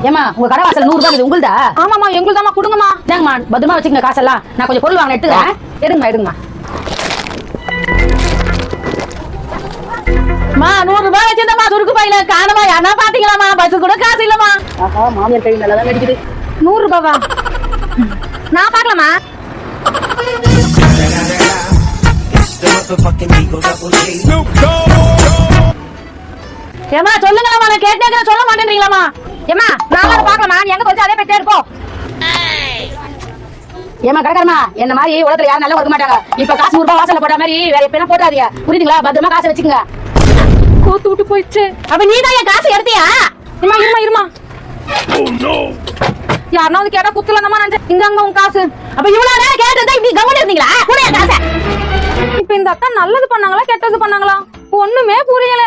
ஏமா உங்க கடை வாசல் 100 ரூபாய் உங்களுதா? ஆமாமா எங்களுதாமா, கொடுங்கம்மா. ஏங்கம்மா பத்திரமா வச்சுங்க காசெல்லாம். நான் கொஞ்சம் பொருள் வாங்க எடுத்துக்கிறேன். எடுங்கம்மா எடுங்கம்மா. மா 100 ரூபாய் வச்சிருந்தமா சுருக்கு பையில காணமா, யாரா பாத்தீங்களாமா? பஸ் கூட காசு இல்லமா. ஆஹா மாமியார் கை நல்லா தான் நடிக்குது. 100 ரூபாவா? நான் பாக்கலாமா? ஏமா சொல்லுங்களாமா, நான் கேட்டேன் சொல்ல மாட்டேன்றீங்களாமா? ஏமா நான் பாக்கலாமா? நீ எங்க போச்சு அதே போய் தேடுப்போ. ஏமா கடைக்காரமா, என்ன மாதிரி உலகத்துல யாரும் நல்லா கொடுக்க மாட்டாங்க. இப்ப காசு 100 ரூபாய் வாசல்ல போட்ட மாதிரி வேற எப்ப போட்டாதீங்க, புரியுதுங்களா? பத்திரமா காசை வச்சுக்கங்க. கோத்து விட்டு போயிடுச்சு. அப்ப நீ தான் என் காசு எடுத்தியா? இருமா யாருன்னா வந்து கேட்டா குத்துலமா நினைச்சேன். இந்தாங்க உன் காசு. அப்ப இவ்வளவு நேரம் கேட்டதா இப்படி கவனம் இருந்தீங்களா? புரிய காசை. இப்ப இந்த அக்கா நல்லது பண்ணாங்களா கெட்டது பண்ணாங்களா? ஒண்ணுமே புரியல.